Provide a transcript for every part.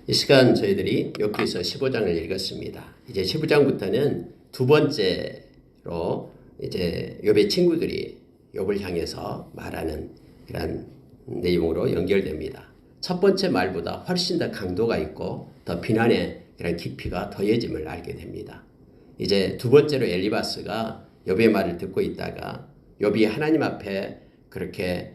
이 시간 저희들이 욥기서 15장을 읽었습니다. 이제 15장부터는 두 번째로 이제 욥의 친구들이 욥을 향해서 말하는 그런 내용으로 연결됩니다. 첫 번째 말보다 훨씬 더 강도가 있고 더 비난의 그런 깊이가 더해짐을 알게 됩니다. 이제 두 번째로 엘리바스가 욥의 말을 듣고 있다가 욥이 하나님 앞에 그렇게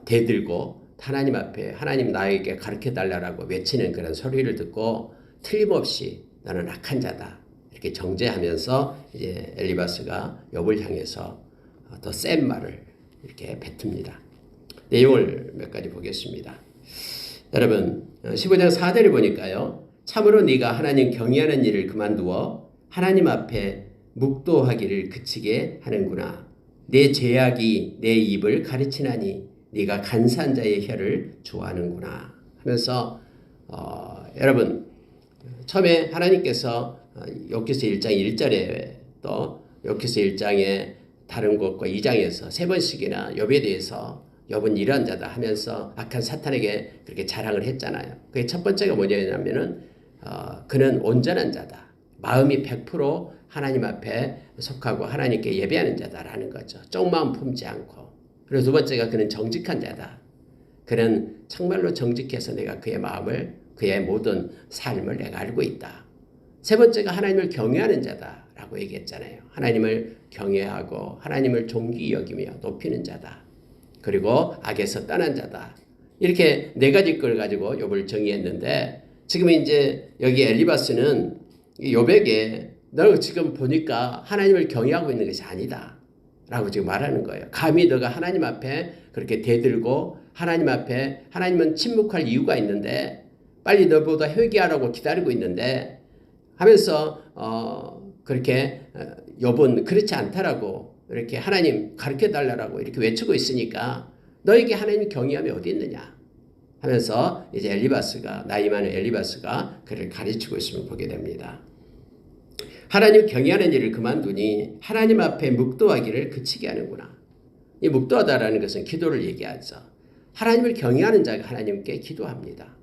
대들고 하나님 앞에 하나님 나에게 가르쳐달라고 외치는 그런 소리를 듣고 틀림없이 나는 악한 자다 이렇게 정죄하면서 이제 엘리바스가 욥을 향해서 더 센 말을 이렇게 뱉습니다. 내용을 몇 가지 보겠습니다. 여러분 15장 4절을 보니까요. 참으로 네가 하나님 경외하는 일을 그만두어 하나님 앞에 묵도하기를 그치게 하는구나. 내 죄악이 내 입을 가르치나니 네가 간사한 자의 혀를 좋아하는구나 하면서 여러분 처음에 하나님께서 욥기서 1장 1절에 또 욥기서 1장의 다른 곳과 2장에서 세 번씩이나 욥에 대해서 욥은 이러한 자다 하면서 악한 사탄에게 그렇게 자랑을 했잖아요. 그게 첫 번째가 뭐냐면은 그는 온전한 자다. 마음이 100% 하나님 앞에 속하고 하나님께 예배하는 자다라는 거죠. 쪽마음 품지 않고. 그리고 두 번째가 그는 정직한 자다. 그는 정말로 정직해서 내가 그의 마음을 그의 모든 삶을 내가 알고 있다. 세 번째가 하나님을 경외하는 자다라고 얘기했잖아요. 하나님을 경외하고 하나님을 존귀 여기며 높이는 자다. 그리고 악에서 떠난 자다. 이렇게 네 가지 걸 가지고 욥을 정의했는데 지금 이제 여기 엘리바스는 욥에게 너 지금 보니까 하나님을 경외하고 있는 것이 아니다. 라고 지금 말하는 거예요. 감히 너가 하나님 앞에 그렇게 대들고 하나님 앞에 하나님은 침묵할 이유가 있는데 빨리 너보다 회개하라고 기다리고 있는데 하면서 그렇게 욥은 그렇지 않다라고 이렇게 하나님 가르쳐달라고 이렇게 외치고 있으니까 너에게 하나님 경외함이 어디 있느냐 하면서 이제 엘리바스가 나이 많은 엘리바스가 그를 가르치고 있음을 보게 됩니다. 하나님 경외하는 일을 그만두니 하나님 앞에 묵도하기를 그치게 하는구나. 이 묵도하다라는 것은 기도를 얘기하죠. 하나님을 경외하는 자가 하나님께 기도합니다.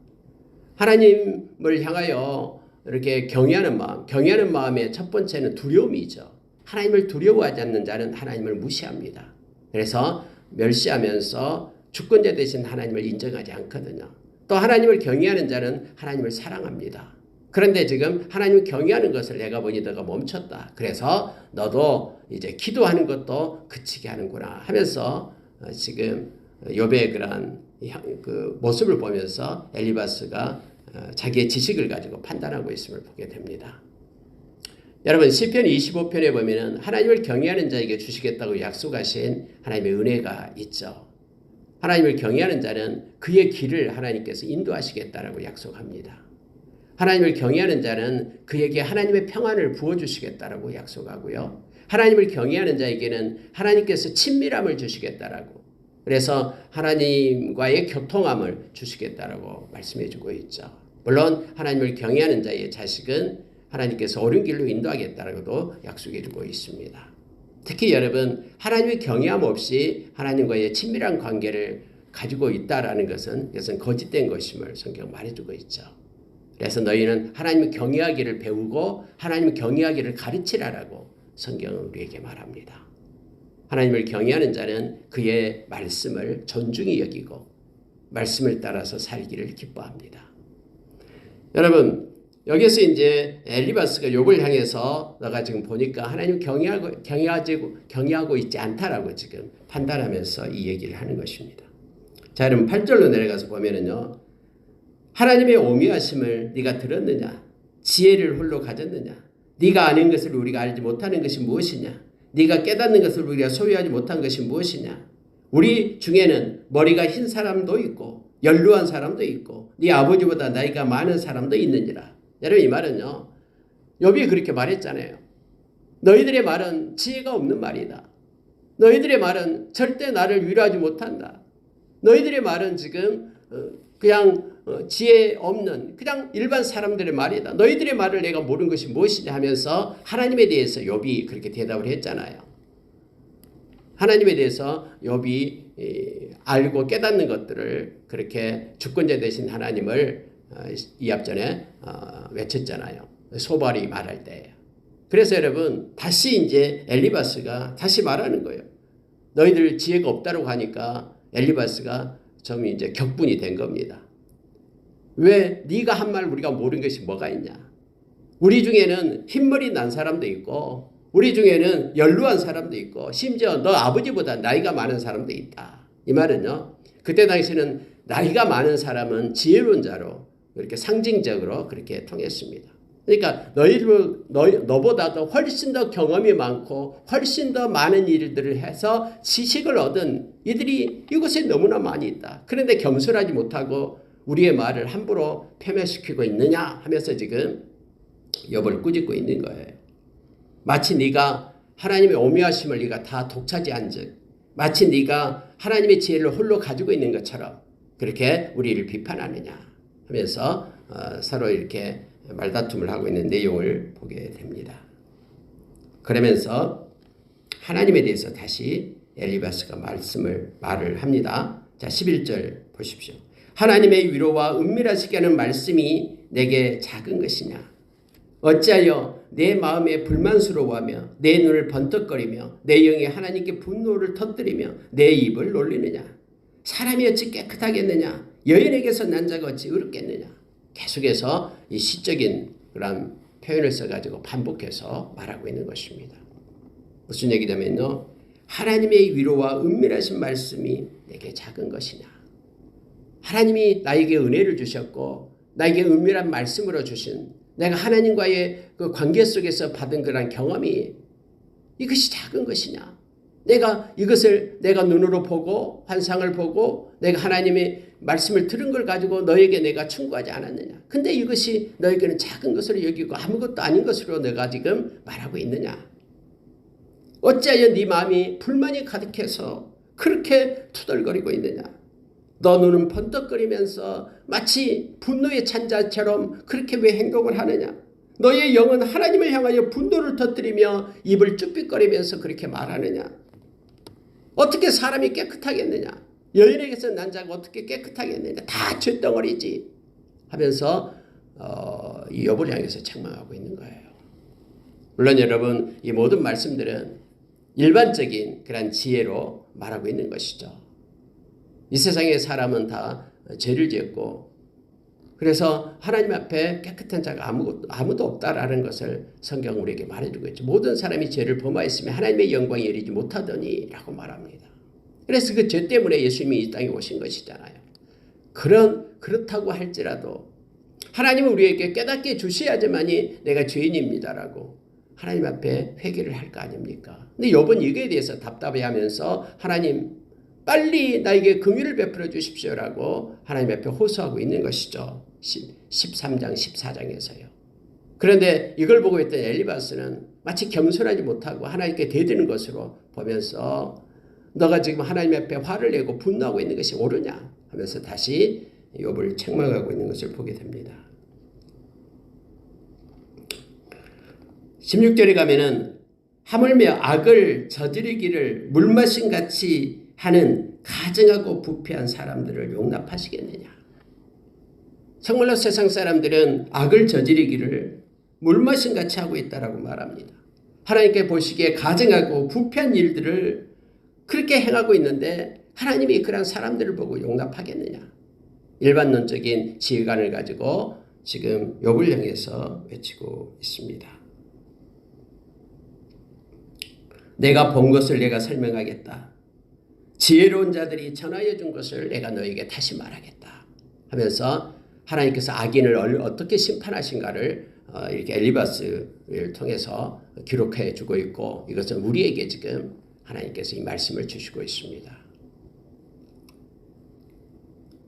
하나님을 향하여 이렇게 경외하는 마음의 첫 번째는 두려움이죠. 하나님을 두려워하지 않는 자는 하나님을 무시합니다. 그래서 멸시하면서 주권자 되신 하나님을 인정하지 않거든요. 또 하나님을 경외하는 자는 하나님을 사랑합니다. 그런데 지금 하나님을 경외하는 것을 내가 보니 너가 멈췄다. 그래서 너도 이제 기도하는 것도 그치게 하는구나 하면서 지금 욥의 그런 그 모습을 보면서 엘리바스가 자기의 지식을 가지고 판단하고 있음을 보게 됩니다. 여러분 시편 25편에 보면은 하나님을 경외하는 자에게 주시겠다고 약속하신 하나님의 은혜가 있죠. 하나님을 경외하는 자는 그의 길을 하나님께서 인도하시겠다라고 약속합니다. 하나님을 경외하는 자는 그에게 하나님의 평안을 부어주시겠다라고 약속하고요. 하나님을 경외하는 자에게는 하나님께서 친밀함을 주시겠다라고 그래서 하나님과의 교통함을 주시겠다라고 말씀해주고 있죠. 물론 하나님을 경외하는 자의 자식은 하나님께서 옳은 길로 인도하겠다라고도 약속해주고 있습니다. 특히 여러분 하나님의 경외함 없이 하나님과의 친밀한 관계를 가지고 있다라는 것은 이것은 거짓된 것임을 성경 말해주고 있죠. 그래서 너희는 하나님을 경외하기를 배우고 하나님을 경외하기를 가르치라라고 성경은 우리에게 말합니다. 하나님을 경외하는 자는 그의 말씀을 존중히 여기고 말씀을 따라서 살기를 기뻐합니다. 여러분 여기서 이제 엘리바스가 욥을 향해서 너가 지금 보니까 하나님 경외하고 있지 않다라고 지금 판단하면서 이 얘기를 하는 것입니다. 자, 여러분 8절로 내려가서 보면은요. 하나님의 오묘하심을 네가 들었느냐? 지혜를 홀로 가졌느냐? 네가 아는 것을 우리가 알지 못하는 것이 무엇이냐? 네가 깨닫는 것을 우리가 소유하지 못한 것이 무엇이냐? 우리 중에는 머리가 흰 사람도 있고 연루한 사람도 있고 네 아버지보다 나이가 많은 사람도 있느니라. 여러분 이 말은요. 욥이 그렇게 말했잖아요. 너희들의 말은 지혜가 없는 말이다. 너희들의 말은 절대 나를 위로하지 못한다. 너희들의 말은 지금 그냥 지혜 없는 그냥 일반 사람들의 말이다. 너희들의 말을 내가 모르는 것이 무엇이냐 하면서 하나님에 대해서 욥이 그렇게 대답을 했잖아요. 하나님에 대해서 욥이 알고 깨닫는 것들을 그렇게 주권자 되신 하나님을 2합전에 외쳤잖아요. 소발이 말할 때예요. 그래서 여러분 다시 이제 엘리바스가 다시 말하는 거예요. 너희들 지혜가 없다고 하니까 엘리바스가 좀 이제 격분이 된 겁니다. 왜 네가 한 말 우리가 모르는 것이 뭐가 있냐? 우리 중에는 흰머리 난 사람도 있고 우리 중에는 연루한 사람도 있고 심지어 너 아버지보다 나이가 많은 사람도 있다. 이 말은요. 그때 당시에는 나이가 많은 사람은 지혜로운 자로 이렇게 상징적으로 그렇게 통했습니다. 그러니까 너보다도 훨씬 더 경험이 많고 훨씬 더 많은 일들을 해서 지식을 얻은 이들이 이곳에 너무나 많이 있다. 그런데 겸손하지 못하고 우리의 말을 함부로 폄훼시키고 있느냐 하면서 지금 욥을 꾸짖고 있는 거예요. 마치 네가 하나님의 오묘하심을 네가 다 독차지한즉 마치 네가 하나님의 지혜를 홀로 가지고 있는 것처럼 그렇게 우리를 비판하느냐 하면서 서로 이렇게 말다툼을 하고 있는 내용을 보게 됩니다. 그러면서 하나님에 대해서 다시 엘리바스가 말을 합니다. 자, 11절 보십시오. 하나님의 위로와 은밀하시게 하는 말씀이 내게 작은 것이냐? 어찌하여 내 마음에 불만스러워하며 내 눈을 번쩍거리며 내 영에 하나님께 분노를 터뜨리며 내 입을 놀리느냐? 사람이 어찌 깨끗하겠느냐? 여인에게서 난 자가 어찌 의롭겠느냐? 계속해서 이 시적인 그런 표현을 써가지고 반복해서 말하고 있는 것입니다. 무슨 얘기냐면요. 하나님의 위로와 은밀하신 말씀이 내게 작은 것이냐. 하나님이 나에게 은혜를 주셨고 나에게 은밀한 말씀으로 주신 내가 하나님과의 그 관계 속에서 받은 그런 경험이 이것이 작은 것이냐. 내가 이것을 내가 눈으로 보고 환상을 보고 내가 하나님의 말씀을 들은 걸 가지고 너에게 내가 충고하지 않았느냐. 근데 이것이 너에게는 작은 것으로 여기고 아무것도 아닌 것으로 내가 지금 말하고 있느냐. 어찌하여 네 마음이 불만이 가득해서 그렇게 투덜거리고 있느냐. 너 눈은 번쩍거리면서 마치 분노에 찬 자처럼 그렇게 왜 행동을 하느냐. 너의 영은 하나님을 향하여 분노를 터뜨리며 입을 쭈삣거리면서 그렇게 말하느냐. 어떻게 사람이 깨끗하겠느냐. 여인에게서 난 자가 어떻게 깨끗하겠느냐. 다 죄덩어리지 하면서 이 욥을 향해서 책망하고 있는 거예요. 물론 여러분 이 모든 말씀들은 일반적인 그런 지혜로 말하고 있는 것이죠. 이 세상의 사람은 다 죄를 지었고 그래서 하나님 앞에 깨끗한 자가 아무도 없다라는 것을 성경 우리에게 말해주고 있죠. 모든 사람이 죄를 범하였으면 하나님의 영광에 이르지 못하더니 라고 말합니다. 그래서 그 죄 때문에 예수님이 이 땅에 오신 것이잖아요. 그렇다고 할지라도 하나님은 우리에게 깨닫게 주셔야지만이 내가 죄인입니다라고 하나님 앞에 회개를 할 거 아닙니까? 근데 욥은 이거에 대해서 답답해하면서 하나님 빨리 나에게 긍휼을 베풀어 주십시오라고 하나님 앞에 호소하고 있는 것이죠. 13장 14장에서요. 그런데 이걸 보고 있던 엘리바스는 마치 겸손하지 못하고 하나님께 대드는 것으로 보면서 너가 지금 하나님 앞에 화를 내고 분노하고 있는 것이 옳으냐 하면서 다시 욥을 책망하고 있는 것을 보게 됩니다. 16절에 가면은 하물며 악을 저지르기를 물마심같이 하는 가증하고 부패한 사람들을 용납하시겠느냐. 정말로 세상 사람들은 악을 저지르기를 물마심같이 하고 있다라고 말합니다. 하나님께 보시기에 가증하고 부패한 일들을 그렇게 행하고 있는데 하나님이 그런 사람들을 보고 용납하겠느냐. 일반론적인 지혜관을 가지고 지금 욥을 향해서 외치고 있습니다. 내가 본 것을 내가 설명하겠다. 지혜로운 자들이 전하여 준 것을 내가 너에게 다시 말하겠다 하면서 하나님께서 악인을 어떻게 심판하신가를 이렇게 엘리바스를 통해서 기록해 주고 있고 이것은 우리에게 지금 하나님께서 이 말씀을 주시고 있습니다.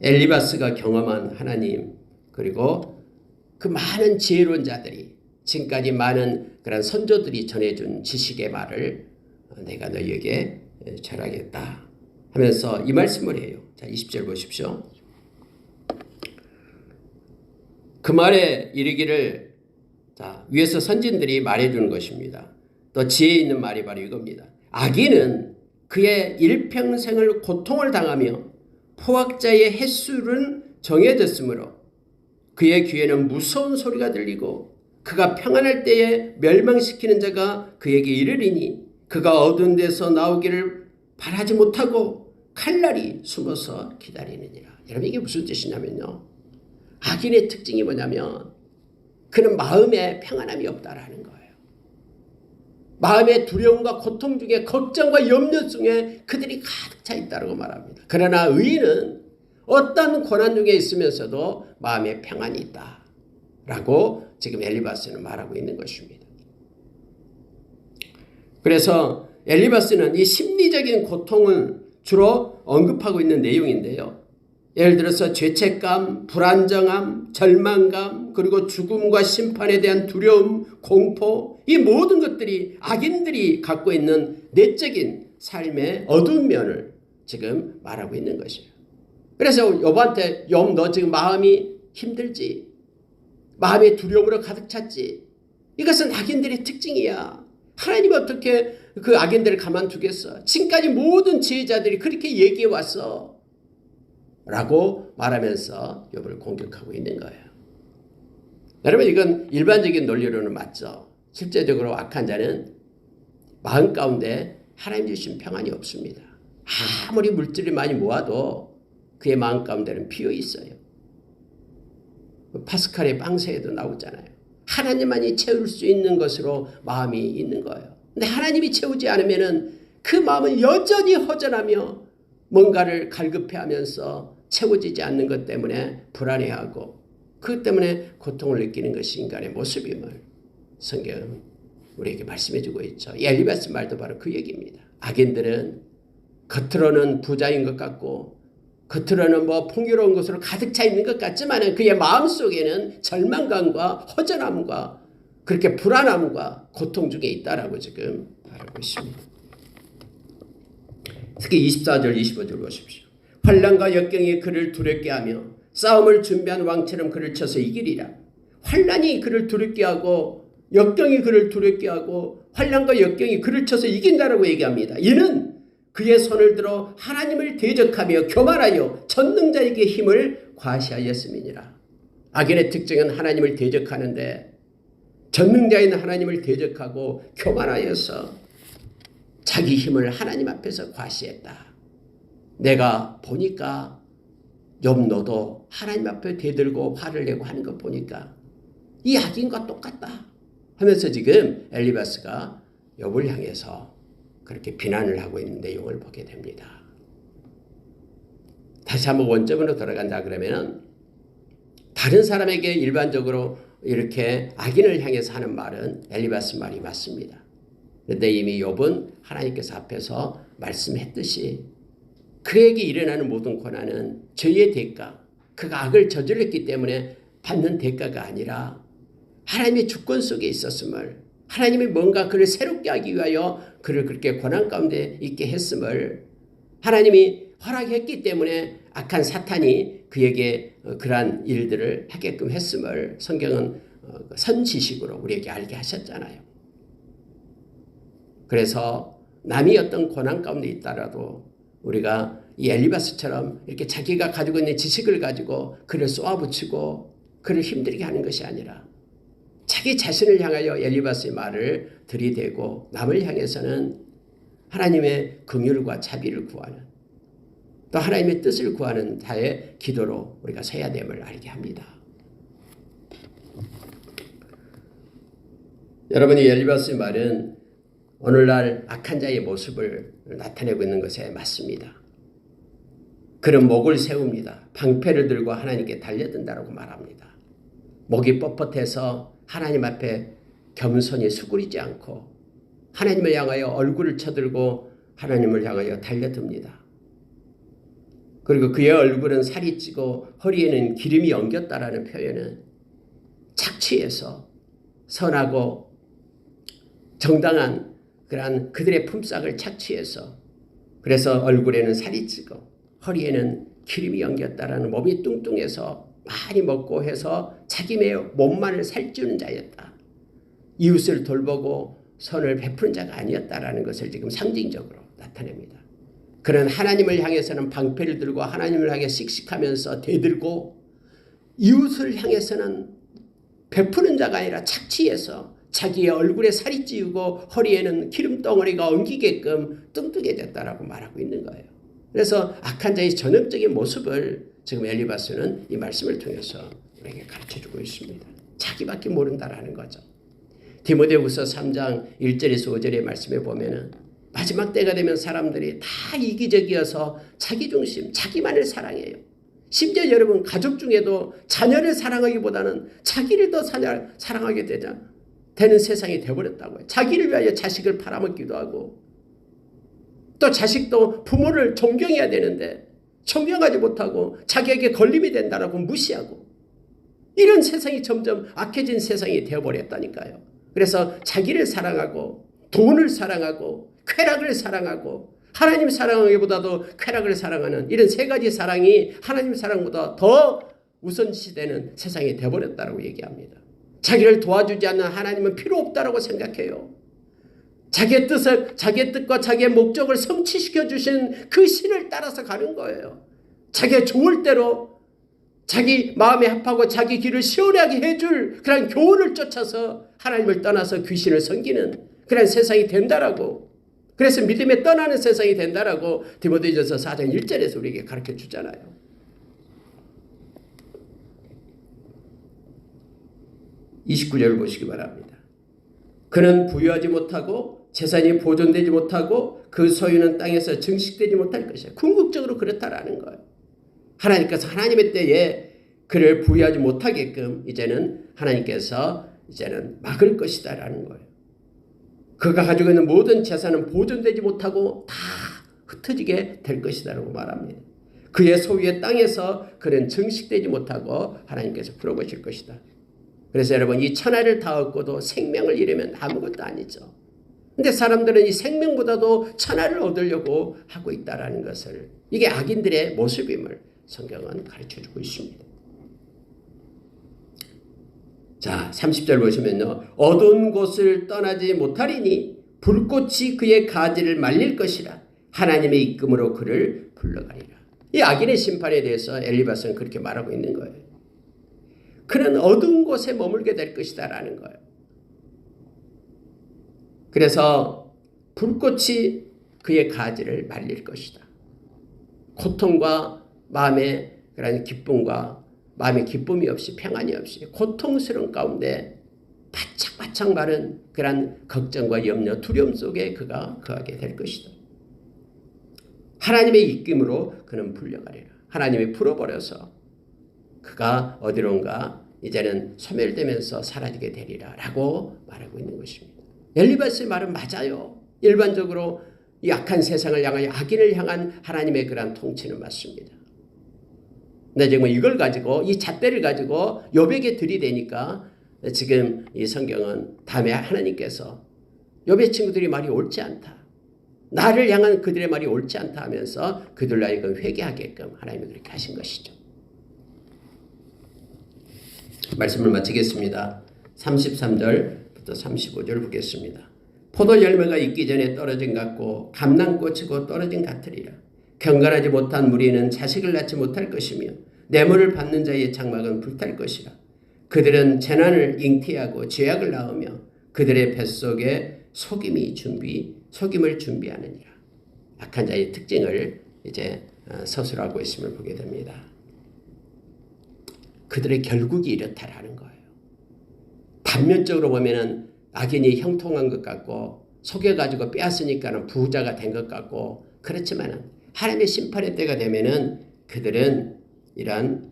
엘리바스가 경험한 하나님 그리고 그 많은 지혜로운 자들이 지금까지 많은 그런 선조들이 전해준 지식의 말을 내가 너희에게 절하겠다 하면서 이 말씀을 해요. 자, 20절 보십시오. 그 말에 이르기를 자, 위에서 선진들이 말해주는 것입니다. 또 지혜 있는 말이 바로 이겁니다. 악인은 그의 일평생을 고통을 당하며 포악자의 횟수는 정해졌으므로 그의 귀에는 무서운 소리가 들리고 그가 평안할 때에 멸망시키는 자가 그에게 이르리니 그가 어두운 데서 나오기를 바라지 못하고 칼날이 숨어서 기다리느니라. 여러분 이게 무슨 뜻이냐면요. 악인의 특징이 뭐냐면 그는 마음에 평안함이 없다라는 거예요. 마음의 두려움과 고통 중에 걱정과 염려 중에 그들이 가득 차 있다고 말합니다. 그러나 의인은 어떤 고난 중에 있으면서도 마음에 평안이 있다라고 지금 엘리바스는 말하고 있는 것입니다. 그래서 엘리바스는 이 심리적인 고통을 주로 언급하고 있는 내용인데요. 예를 들어서 죄책감, 불안정함, 절망감, 그리고 죽음과 심판에 대한 두려움, 공포, 이 모든 것들이 악인들이 갖고 있는 내적인 삶의 어두운 면을 지금 말하고 있는 것이에요. 그래서 욥한테 욥 너 지금 마음이 힘들지? 마음의 두려움으로 가득 찼지? 이것은 악인들의 특징이야. 하나님이 어떻게 그 악인들을 가만두겠어? 지금까지 모든 지혜자들이 그렇게 얘기해 왔어. 라고 말하면서 욥을 공격하고 있는 거예요. 여러분 이건 일반적인 논리로는 맞죠. 실제적으로 악한 자는 마음 가운데 하나님 주신 평안이 없습니다. 아무리 물질을 많이 모아도 그의 마음 가운데는 비어 있어요. 파스칼의 빵세에도 나오잖아요. 하나님만이 채울 수 있는 것으로 마음이 있는 거예요. 근데 하나님이 채우지 않으면은 그 마음은 여전히 허전하며 뭔가를 갈급해하면서 채워지지 않는 것 때문에 불안해하고 그것 때문에 고통을 느끼는 것이 인간의 모습임을 성경은 우리에게 말씀해주고 있죠. 엘리바스 말도 바로 그 얘기입니다. 악인들은 겉으로는 부자인 것 같고 겉으로는 뭐 풍요로운 것으로 가득 차 있는 것 같지만 그의 마음속에는 절망감과 허전함과 그렇게 불안함과 고통 중에 있다라고 지금 말하고 있습니다. 특히 24절 25절 보십시오. 환난과 역경이 그를 두렵게 하며 싸움을 준비한 왕처럼 그를 쳐서 이기리라. 환난이 그를 두렵게 하고 역경이 그를 두렵게 하고 환난과 역경이 그를 쳐서 이긴다라고 얘기합니다. 이는 그의 손을 들어 하나님을 대적하며 교만하여 전능자에게 힘을 과시하였음이니라. 악인의 특징은 하나님을 대적하는데 전능자인 하나님을 대적하고 교만하여서 자기 힘을 하나님 앞에서 과시했다. 내가 보니까 욥 너도 하나님 앞에 대들고 화를 내고 하는 것 보니까 이 악인과 똑같다 하면서 지금 엘리바스가 욥을 향해서 그렇게 비난을 하고 있는 내용을 보게 됩니다. 다시 한번 원점으로 돌아간다 그러면은 다른 사람에게 일반적으로 이렇게 악인을 향해서 하는 말은 엘리바스 말이 맞습니다. 그런데 이미 욥은 하나님께서 앞에서 말씀했듯이 그에게 일어나는 모든 고난은 죄의 대가, 그가 악을 저질렀기 때문에 받는 대가가 아니라 하나님의 주권 속에 있었음을, 하나님이 뭔가 그를 새롭게 하기 위하여 그를 그렇게 고난 가운데 있게 했음을 하나님이 허락했기 때문에 악한 사탄이 그에게 그러한 일들을 하게끔 했음을 성경은 선지식으로 우리에게 알게 하셨잖아요. 그래서 남이 어떤 고난 가운데 있다라도 우리가 이 엘리바스처럼 이렇게 자기가 가지고 있는 지식을 가지고 그를 쏘아붙이고 그를 힘들게 하는 것이 아니라 자기 자신을 향하여 엘리바스의 말을 들이대고 남을 향해서는 하나님의 긍휼과 자비를 구하는 또 하나님의 뜻을 구하는 자의 기도로 우리가 서야 됨을 알게 합니다. 여러분이 엘리바스의 말은 오늘날 악한 자의 모습을 나타내고 있는 것에 맞습니다. 그는 목을 세웁니다. 방패를 들고 하나님께 달려든다라고 말합니다. 목이 뻣뻣해서 하나님 앞에 겸손히 수그리지 않고 하나님을 향하여 얼굴을 쳐들고 하나님을 향하여 달려듭니다. 그리고 그의 얼굴은 살이 찌고 허리에는 기름이 엉겼다라는 표현은 착취해서 선하고 정당한 그러한 그들의 품삯을 착취해서 그래서 얼굴에는 살이 찌고 허리에는 기름이 엉겼다라는 몸이 뚱뚱해서 많이 먹고 해서 자기 몸만을 살찌우는 자였다. 이웃을 돌보고 선을 베푸는 자가 아니었다라는 것을 지금 상징적으로 나타냅니다. 그는 하나님을 향해서는 방패를 들고 하나님을 향해 씩씩하면서 대들고 이웃을 향해서는 베푸는 자가 아니라 착취해서 자기의 얼굴에 살이 찌우고 허리에는 기름덩어리가 엉기게끔 뚱뚱해졌다라고 말하고 있는 거예요. 그래서 악한 자의 전형적인 모습을 지금 엘리바스는 이 말씀을 통해서 우리에게 가르쳐주고 있습니다. 자기밖에 모른다라는 거죠. 디모데후서 3장 1절에서 5절의 말씀에 보면은 마지막 때가 되면 사람들이 다 이기적이어서 자기중심, 자기만을 사랑해요. 심지어 여러분 가족 중에도 자녀를 사랑하기보다는 자기를 더 사랑하게 되는 세상이 되어버렸다고요. 자기를 위하여 자식을 팔아먹기도 하고 또 자식도 부모를 존경해야 되는데 존경하지 못하고 자기에게 걸림이 된다라고 무시하고 이런 세상이 점점 악해진 세상이 되어버렸다니까요. 그래서 자기를 사랑하고 돈을 사랑하고 쾌락을 사랑하고 하나님 사랑하기보다도 쾌락을 사랑하는 이런 세 가지 사랑이 하나님 사랑보다 더 우선시되는 세상이 되어버렸다고 얘기합니다. 자기를 도와주지 않는 하나님은 필요 없다고 생각해요. 자기의 뜻과 자기의 목적을 성취시켜 주신 그 신을 따라서 가는 거예요. 자기의 좋을 대로 자기 마음에 합하고 자기 길을 시원하게 해줄 그런 교훈을 쫓아서 하나님을 떠나서 귀신을 섬기는 그런 세상이 된다라고. 그래서 믿음에 떠나는 세상이 된다라고 디모데전서 4장 1절에서 우리에게 가르쳐 주잖아요. 29절을 보시기 바랍니다. 그는 부유하지 못하고 재산이 보존되지 못하고 그 소유는 땅에서 증식되지 못할 것이야. 궁극적으로 그렇다라는 거예요. 하나님께서 하나님의 때에 그를 부유하지 못하게끔 이제는 하나님께서 이제는 막을 것이다라는 거예요. 그가 가지고 있는 모든 재산은 보존되지 못하고 다 흩어지게 될 것이다라고 말합니다. 그의 소유의 땅에서 그는 증식되지 못하고 하나님께서 풀어보실 것이다. 그래서 여러분 이 천하를 다 얻고도 생명을 잃으면 아무것도 아니죠. 근데 사람들은 이 생명보다도 천하를 얻으려고 하고 있다라는 것을 이게 악인들의 모습임을 성경은 가르쳐주고 있습니다. 자 30절 보시면요. 어두운 곳을 떠나지 못하리니 불꽃이 그의 가지를 말릴 것이라 하나님의 이끔으로 그를 불러가리라. 이 악인의 심판에 대해서 엘리바스는 그렇게 말하고 있는 거예요. 그는 어두운 곳에 머물게 될 것이다 라는 거예요. 그래서 불꽃이 그의 가지를 말릴 것이다. 고통과 마음의 그런 기쁨과 마음의 기쁨이 없이 평안이 없이 고통스러운 가운데 바짝바짝 마른 그런 걱정과 염려, 두려움 속에 그가 거하게 될 것이다. 하나님의 입김으로 그는 풀려가리라. 하나님이 풀어버려서 그가 어디론가 이제는 소멸되면서 사라지게 되리라 라고 말하고 있는 것입니다. 엘리바스의 말은 맞아요. 일반적으로 이 악한 세상을 향하여 악인을 향한 하나님의 그런 통치는 맞습니다. 근데 지금 이걸 가지고 이 잣대를 가지고 욥에게 들이대니까 지금 이 성경은 다음에 하나님께서 욥의 친구들이 말이 옳지 않다. 나를 향한 그들의 말이 옳지 않다 하면서 그들로 하여금 회개하게끔 하나님이 그렇게 하신 것이죠. 말씀을 마치겠습니다. 33절부터 35절 보겠습니다. 포도 열매가 익기 전에 떨어진 같고 감람꽃이고 떨어진 같으리라. 경건하지 못한 무리는 자식을 낳지 못할 것이며 뇌물을 받는 자의 장막은 불탈 것이라. 그들은 재난을 잉태하고 죄악을 낳으며 그들의 뱃속에 속임을 준비하느니라. 악한 자의 특징을 이제 서술하고 있음을 보게 됩니다. 그들의 결국이 이렇다라는 거예요. 단면적으로 보면은 악인이 형통한 것 같고 속여가지고 빼앗으니까는 부자가 된 것 같고 그렇지만은 하나님의 심판의 때가 되면은 그들은 이러한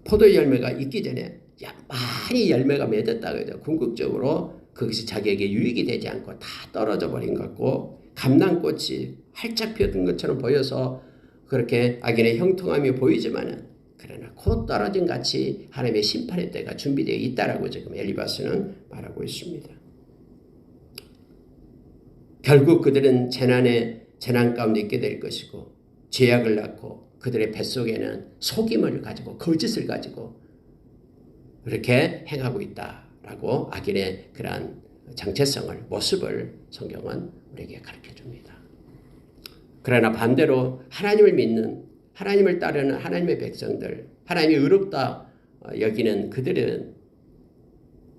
포도 열매가 있기 전에 많이 열매가 맺었다고 해도 궁극적으로 그것이 자기에게 유익이 되지 않고 다 떨어져 버린 것 같고 감람꽃이 활짝 피었던 것처럼 보여서 그렇게 악인의 형통함이 보이지만은 그러나 곧 떨어진 같이 하나님의 심판의 때가 준비되어 있다라고 지금 엘리바스는 말하고 있습니다. 결국 그들은 재난 가운데 있게 될 것이고 죄악을 낳고 그들의 뱃속에는 속임을 가지고 거짓을 가지고 그렇게 행하고 있다라고 악인의 그러한 정체성을 모습을 성경은 우리에게 가르쳐줍니다. 그러나 반대로 하나님을 믿는 하나님을 따르는 하나님의 백성들 하나님이 의롭다 여기는 그들은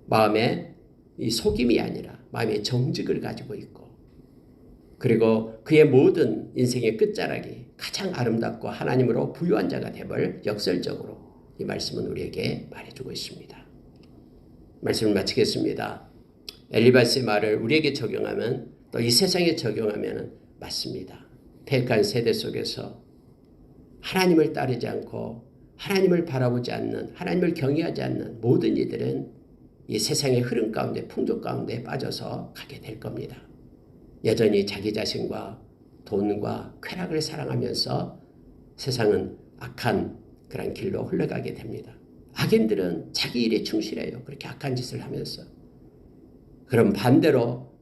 마음에 이 속임이 아니라 마음의 정직을 가지고 있고, 그리고 그의 모든 인생의 끝자락이 가장 아름답고 하나님으로 부유한 자가 되볼 역설적으로 이 말씀은 우리에게 말해주고 있습니다. 말씀을 마치겠습니다. 엘리바스의 말을 우리에게 적용하면, 또 이 세상에 적용하면 맞습니다. 퇴역한 세대 속에서 하나님을 따르지 않고 하나님을 바라보지 않는, 하나님을 경외하지 않는 모든 이들은 이 세상의 흐름 가운데, 풍조 가운데 빠져서 가게 될 겁니다. 여전히 자기 자신과 돈과 쾌락을 사랑하면서 세상은 악한 그런 길로 흘러가게 됩니다. 악인들은 자기 일에 충실해요. 그렇게 악한 짓을 하면서. 그럼 반대로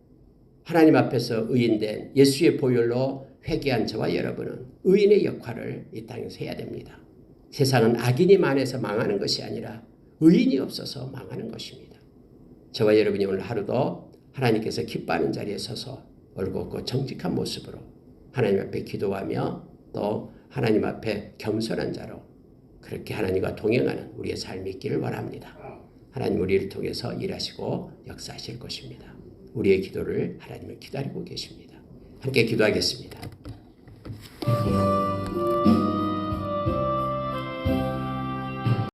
하나님 앞에서 의인된 예수의 보혈로 회개한 저와 여러분은 의인의 역할을 이 땅에서 해야 됩니다. 세상은 악인이 많아서 망하는 것이 아니라 의인이 없어서 망하는 것입니다. 저와 여러분이 오늘 하루도 하나님께서 기뻐하는 자리에 서서 올곧고 정직한 모습으로 하나님 앞에 기도하며 또 하나님 앞에 겸손한 자로 그렇게 하나님과 동행하는 우리의 삶이 있기를 원합니다. 하나님 우리를 통해서 일하시고 역사하실 것입니다. 우리의 기도를 하나님을 기다리고 계십니다. 함께 기도하겠습니다.